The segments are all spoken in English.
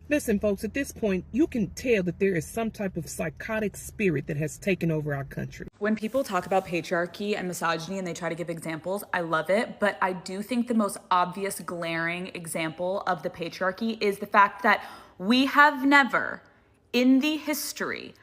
Listen, folks, at this point, you can tell that there is some type of psychotic spirit that has taken over our country. When people talk about patriarchy and misogyny and they try to give examples, I love it. But I do think the most obvious, glaring example of the patriarchy is the fact that we have never, in the history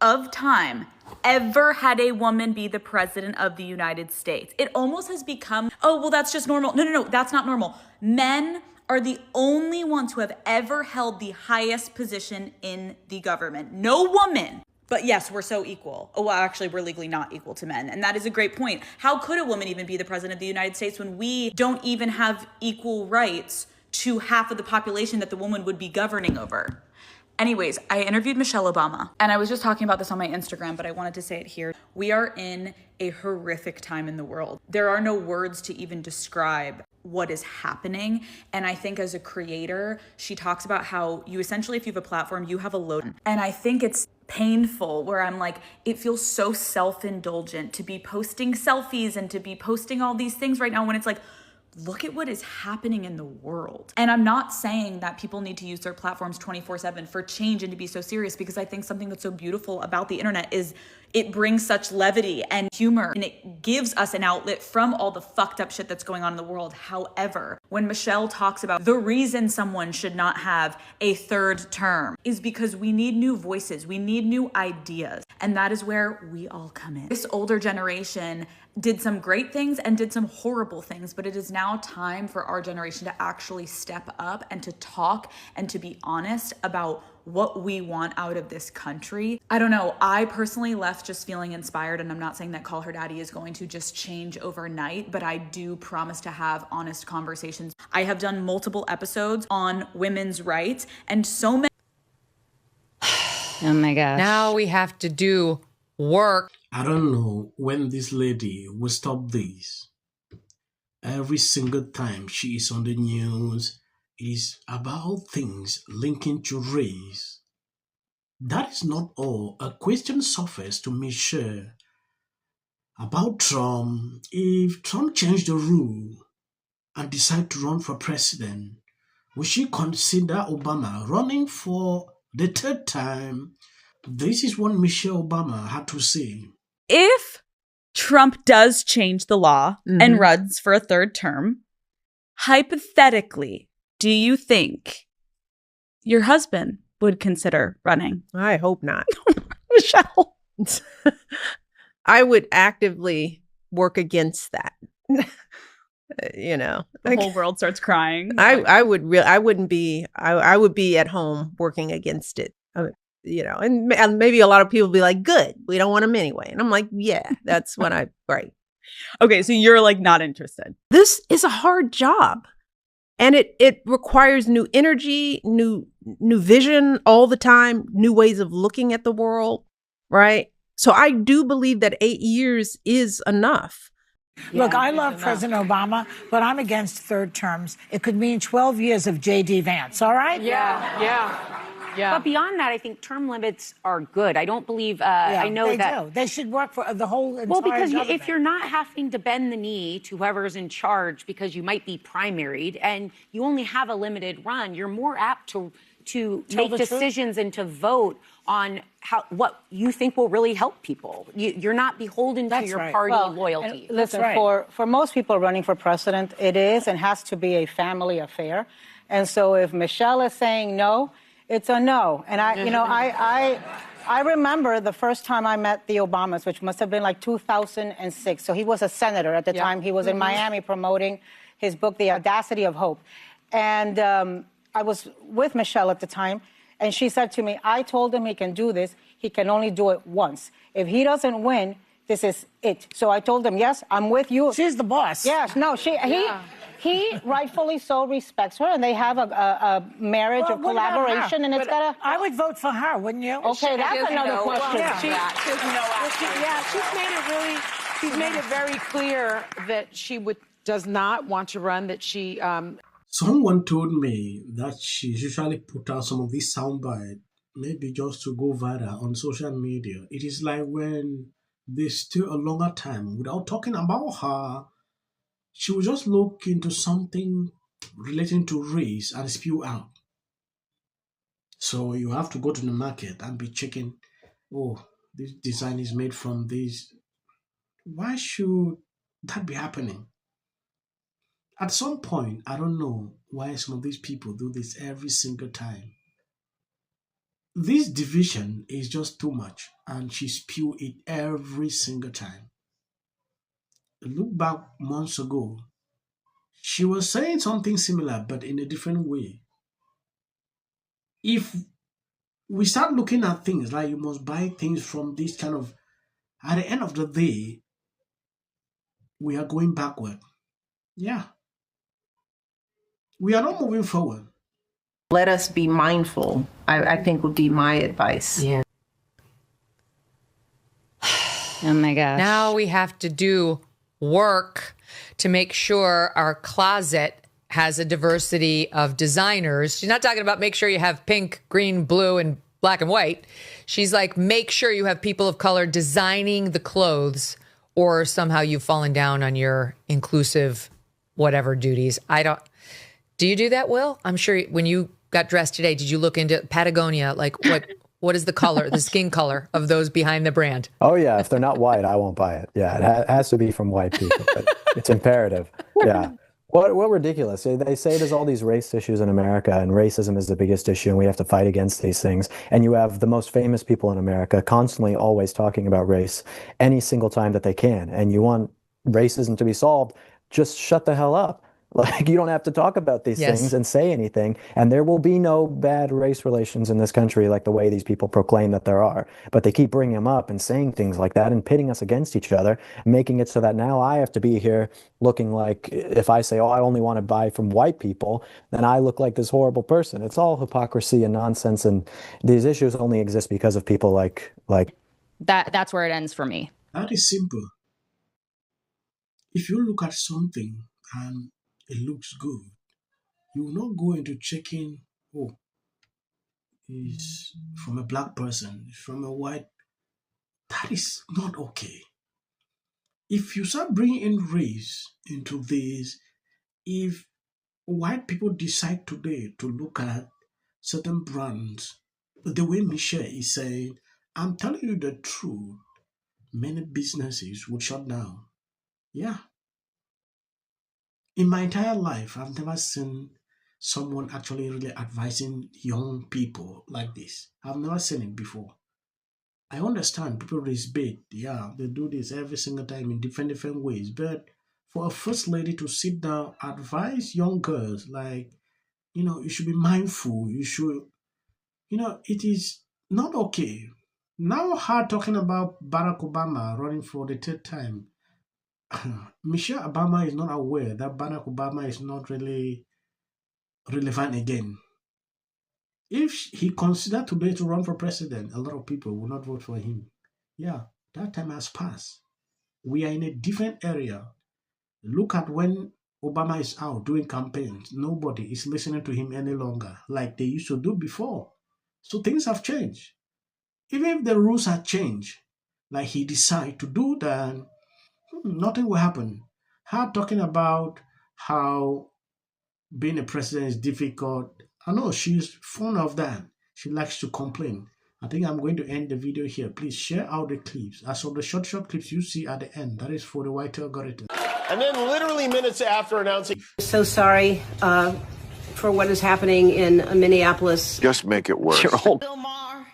of time, ever had a woman be the president of the United States. It almost has become, oh, well, that's just normal. No, that's not normal. Men are the only ones who have ever held the highest position in the government. No woman. But yes, we're so equal. Oh, well, actually, we're legally not equal to men. And that is a great point. How could a woman even be the president of the United States when we don't even have equal rights to half of the population that the woman would be governing over? Anyways, I interviewed Michelle Obama, and I was just talking about this on my Instagram, but I wanted to say it here. We are in a horrific time in the world. There are no words to even describe what is happening. And I think as a creator, she talks about how you essentially, if you have a platform, you have a load. And I think it's painful where I'm like, it feels so self-indulgent to be posting selfies and to be posting all these things right now when it's like, look at what is happening in the world. And I'm not saying that people need to use their platforms 24/7 for change and to be so serious, because I think something that's so beautiful about the internet is it brings such levity and humor, and it gives us an outlet from all the fucked up shit that's going on in the world. However, when Michelle talks about the reason someone should not have a third term is because we need new voices, we need new ideas, and that is where we all come in. This older generation did some great things and did some horrible things, but it is now time for our generation to actually step up and to talk and to be honest about what we want out of this country. I don't know. I personally left just feeling inspired, and I'm not saying that Call Her Daddy is going to just change overnight, but I do promise to have honest conversations. I have done multiple episodes on women's rights, and so many. Oh my gosh. Now we have to do work. I don't know when this lady will stop this. Every single time she is on the news, it is about things linking to race. That is not all. A question surfaced to Michelle about Trump. If Trump changed the rule and decide to run for president, would she consider Obama running for the third time? This is what Michelle Obama had to say. If Trump does change the law and runs for a third term, hypothetically, do you think your husband would consider running? I hope not. Michelle. I would actively work against that. You know, The whole world starts crying. I would be at home working against it. You know, and maybe a lot of people be like, good, we don't want him anyway. And I'm like, yeah, that's when right. Okay, so you're like not interested. This is a hard job. And it requires new energy, new vision all the time, new ways of looking at the world, right? So I do believe that 8 years is enough. Look, I love President Obama, but I'm against third terms. It could mean 12 years of J.D. Vance, all right? Yeah. But beyond that, I think term limits are good. I don't believe, I know that. They should work for the whole entire Well, because government. if you're not having to bend the knee to whoever's in charge because you might be primaried and you only have a limited run, you're more apt to make decisions and to vote on what you think will really help people. You're not beholden to your party loyalty. Listen, for most people running for president, it is and has to be a family affair. And so if Michelle is saying no, it's a no. And I remember the first time I met the Obamas, which must have been like 2006. So he was a senator at the time. He was in Miami promoting his book, The Audacity of Hope. And I was with Michelle at the time. And she said to me, I told him he can do this. He can only do it once. If he doesn't win, this is it. So I told him, yes, I'm with you. She's the boss. Yes, no, he rightfully so respects her, and they have a marriage of collaboration, and it's got I would vote for her, wouldn't you? Okay, that's another question. She's made it very clear that she does not want to run, that she... Someone told me that she usually put out some of these soundbites, maybe just to go viral on social media. It is like when they stay a longer time without talking about her, she will just look into something relating to race and spew out. So you have to go to the market and be checking, oh, this design is made from this. Why should that be happening? At some point, I don't know why some of these people do this every single time. This division is just too much, and she spew it every single time. Look back months ago, she was saying something similar, but in a different way. If we start looking at things like you must buy things from this kind of, at the end of the day, we are going backward. Yeah. We are not moving forward. Let us be mindful, I think would be my advice. Yeah. Oh my gosh. Now we have to do work to make sure our closet has a diversity of designers. She's not talking about make sure you have pink, green, blue, and black and white. She's like, make sure you have people of color designing the clothes, or somehow you've fallen down on your inclusive whatever duties. Do you do that, Will? I'm sure when you got dressed today, did you look into Patagonia? Like what is the color, the skin color of those behind the brand? Oh, yeah. If they're not white, I won't buy it. Yeah, it has to be from white people. But it's imperative. Yeah. What ridiculous. They say there's all these race issues in America, and racism is the biggest issue, and we have to fight against these things. And you have the most famous people in America constantly always talking about race any single time that they can. And you want racism to be solved, just shut the hell up. Like, you don't have to talk about these things and say anything, and there will be no bad race relations in this country like the way these people proclaim that there are. But they keep bringing them up and saying things like that and pitting us against each other, making it so that now I have to be here looking like, if I say, oh, I only want to buy from white people, then I look like this horrible person. It's all hypocrisy and nonsense, and these issues only exist because of people like That's where it ends for me. That is simple. If you look at something and it looks good, you will not go into checking, oh, it's from a black person, it's from a white. That is not okay. If you start bringing in race into this, if white people decide today to look at certain brands, the way Michelle is saying, I'm telling you the truth, many businesses would shut down. Yeah. In my entire life, I've never seen someone actually really advising young people like this. I've never seen it before. I understand people raise bait. Yeah, they do this every single time in different ways. But for a first lady to sit down, advise young girls, like, you should be mindful. You should, it is not okay. Now her talking about Barack Obama running for the third time. Michelle Obama is not aware that Barack Obama is not really relevant again. If he considered today to run for president, a lot of people will not vote for him. Yeah, that time has passed. We are in a different area. Look at when Obama is out doing campaigns. Nobody is listening to him any longer like they used to do before. So things have changed. Even if the rules are changed, like he decide to do that, nothing will happen. Her talking about how being a president is difficult. I know she's fond of that. She likes to complain. I think I'm going to end the video here. Please share out the clips. As of the short clips you see at the end, that is for the white algorithm. And then literally minutes after announcing... So sorry for what is happening in Minneapolis. Just make it worse. Bill Maher,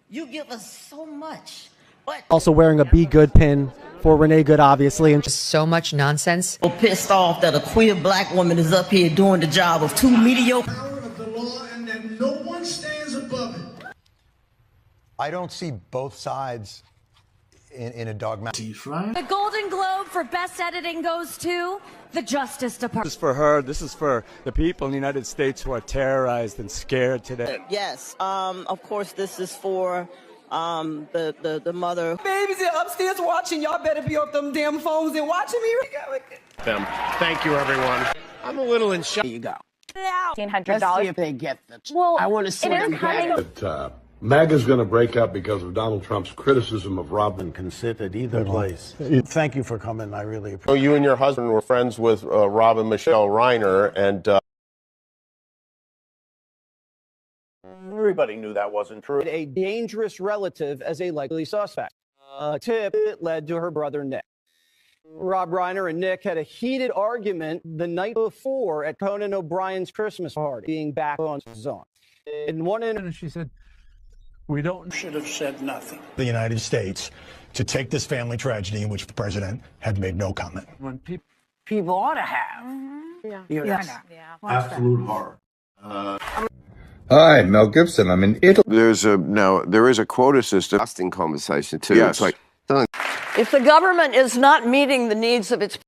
you give us so much. But also wearing a Be Good pin for Renee Good, obviously. And just so much nonsense. I'm pissed off that a queer black woman is up here doing the job of two mediocre... of the law, and that no one stands above it. I don't see both sides in a dogmatic. The Golden Globe for Best Editing goes to the Justice Department. This is for her. This is for the people in the United States who are terrorized and scared today. Yes. Of course, this is for the mother. Babies are upstairs watching. Y'all better be off them damn phones and watching me. Them. Thank you, everyone. I'm a little in shock. Here you go. $1,500. Let's see if they get the... Well, I want to see them get it. MAGA's going to break up because of Donald Trump's criticism of Robin. Can sit at either place. Thank you for coming. I really appreciate it. So you and your husband were friends with Robin Michelle Reiner, and Everybody knew that wasn't true. A dangerous relative as a likely suspect. A tip that led to her brother Nick. Rob Reiner and Nick had a heated argument the night before at Conan O'Brien's Christmas party, being back on his own. In one interview, she said, We should have said nothing. The United States to take this family tragedy in which the president had made no comment. When people ought to have. Absolute horror. Hi, Mel Gibson. I'm in Italy. There is a quota system. Conversation too. Yes. It's like If the government is not meeting the needs of its